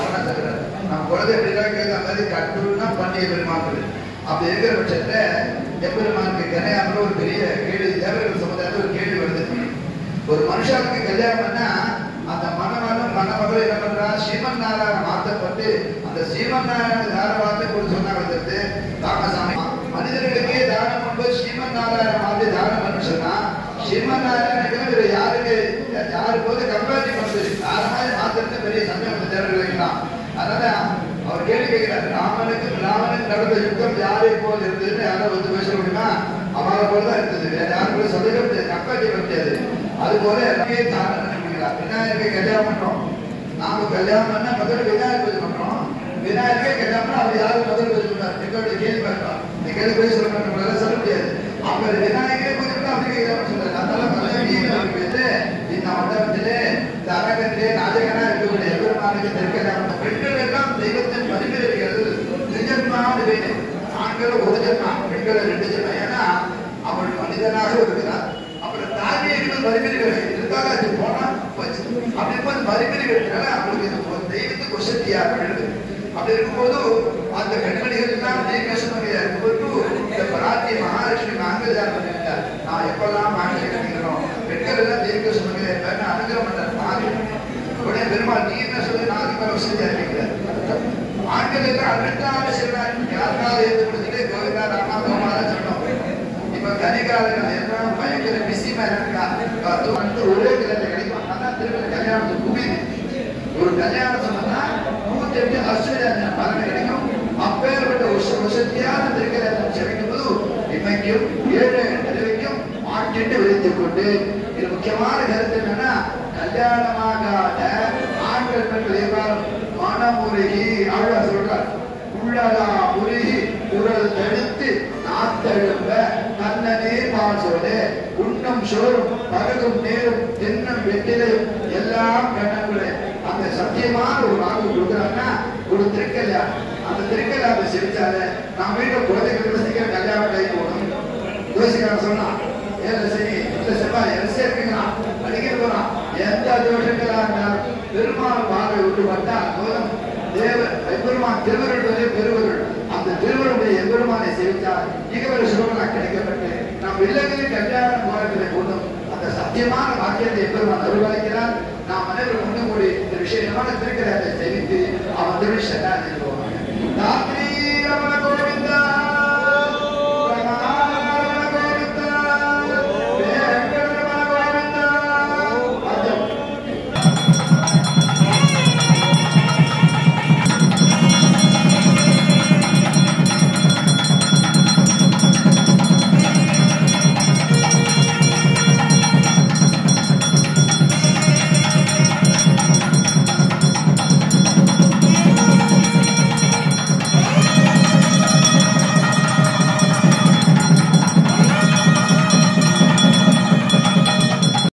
அவனா சொல்றாரு. நம்ம குழந்தை எப்படிதான் கேட்க மாதிரி கட்டுனா பண்ணிய பெருமாள். அப்படி இருக்கிற பட்சத்துல எம்பெருமானுக்கு கல்யாணம் ஒரு பெரிய கேள்வி, தேவர்கள் சமுதாயத்தில் ஒரு கேள்வி வருது. ஒரு மனுஷனுக்கு கல்யாணம் பண்ணா அந்த மணமகனும் மணமகளும் என்ன பண்றா, ஸ்ரீமன் நாராயண மாற்றப்பட்டு அந்த ஸ்ரீமன் நாராயண தாரவாத்தை கூட சொன்னா வந்துருது தாமசாமி. மனிதர்களுக்கே தானம் பண்ணும்போது ஸ்ரீமன் நாராயண மாதிரி தானம் பண்ணு சொன்னா ஸ்ரீமன் நாராயண யாருக்கு போது கம்பேரி பண்ணுது யார மாதிரி மாத்திரத்தை பெரிய சமயம் தேவர்களுக்குலாம். அதனால அவர் கேள்வி கேட்கிறார், ராமனுக்கு நடந்த யுத்தம் யாரை போல் இருந்ததுன்னு யாரோ வந்து பேச முடியுமா? அவரை போலதான் இருந்தது, வேற யாரும் கூட சொல்லிக்க முடியாது, கம்பேரி பண்ண முடியாது. அது போல தானம் பண்ணிக்கிறார். விநாயகருக்கு கல்யாணம் பண்றோம், நாம கல்யாணம் பண்ணா முதல்ல விநாயகர் பூஜை பண்றோம். விநாயகரே கல்யாணம் பண்ணா அவர் யாரும் முதல் பூஜை பண்றாரு? எங்களுடைய கேள்வி பார்க்கலாம், எங்களுக்கு போய் சொல்ல சொல்ல முடியாது. அப்ப விநாயகரே பூஜை பண்ணா அப்படி கேட்கலாம் சொல்றாரு. அதனால வந்து இந்த மண்டபத்திலே இந்த அரங்கத்திலே நாயகனா இருக்கக்கூடிய எம்பெருமானுக்கு தெற்கல்யாணம் பெண்கள் எல்லாம் தெய்வத்தின் பரிமையில் இருக்கிறது. நிஜன்மாவது வேணும், ஆண்கள் ஒரு ஜென்மா, பெண்கள் 2 ஜென்மா. ஏன்னா அவள் மனிதனாக இருக்கிறார். அப்புறம் தார்மீகங்கள் பரிமைகள் இருந்தாலும் அது போனா போச்சு. அப்படி போது பரிமைகள் இருக்கிறாங்க. அவங்களுக்கு தெய்வத்துக்கு ஒரு சக்தியா இருக்குது. அப்படி இருக்கும்போது அந்த கண்மணிகள் எல்லாம் தீர்க்கசுமையா இருக்கும்போது இந்த பராத்தி மகாலட்சுமி நாங்கள் பண்ணிட்டார். நான் எப்பெல்லாம் மாநில கட்டிக்கிறோம் பெண்கள் எல்லாம் தீர்க்கசுமையா இருப்பேன் அனுகிரம் பண்ணார். மாறி உடனே பெருமாள் நீ என்ன சொல்லி நாளைக்கு மேல வசதியா இருக்கிறார். ஆண்கள் எல்லாம் அடுத்தாலும் சொல்றாரு, யாருக்காவது எழுந்து கொடுத்துட்டு கோவிந்தா ராமா கோமாதான் சொன்னோம். இப்ப கனிகாலங்கள் எல்லாம் பயங்கர பிஸிமா இருக்கா, ஒரே கிழமை கிடைக்கும். அதான் திரும்ப கல்யாணத்துக்கு குவிது. ஒரு கல்யாணம் சொன்னா 108 அஸ்வதான பலன் கிடைக்கும். அப்பேற்பட்ட வசதியான திருக்கல்யாணம் செவிக்கும் போது இமைக்கும் 7 நிலவைக்கும் ஆட்டிட்டு விழித்துக் கொண்டு இது முக்கியமான கருத்து என்னன்னா, கல்யாணமாகாத ஆண்கள் பெண்கள் மனமுருகி ஆழ்வா சொல்றார். உள்ளதா உருகி குரல் தடுத்து நாத்தெழும்ப கண்ணனே பாசோடு உண்ணும் சோறும் பகலும் நேரும் தின்னும் வெற்றிலையும் எல்லாம் கண்ணங்களே அந்த சத்தியமான ஒரு வாக்கு கொடுக்குறாங்கன்னா ஒரு திருக்கல்யாணம். அந்த திருக்கல்யாணத்தை செஞ்சால நான் வீட்டில் குழந்தைகளுக்கு சீக்கிரம் கல்யாணம் கை போகணும். யோசிக்கிறான் சொன்னா ஏழு சனி இல்ல செவ்வாய் எரிசே இருக்குங்கிறான், அடிக்க போறான். எந்த தோஷங்களா இருந்தாலும் பெருமாள் பார்வை விட்டு வந்தா போதும். தேவர் எம்பெருமான் திருவருடைய பெருவருள் அந்த திருவருடைய எம்பெருமானை சேவித்தால் இகவர சுகமனா கிடைக்கப்பட்டு நம் இல்லங்களில் கல்யாணம் போராட்டத்தை கொண்டும் அந்த சத்தியமான வாக்கியத்தை எம்பெருமான் அருள்வாய்க்கிறார். நாம் அனைவரும் ஒன்று கூடி இந்த விஷயமான திருக்கல்யாணத்தை சேவித்து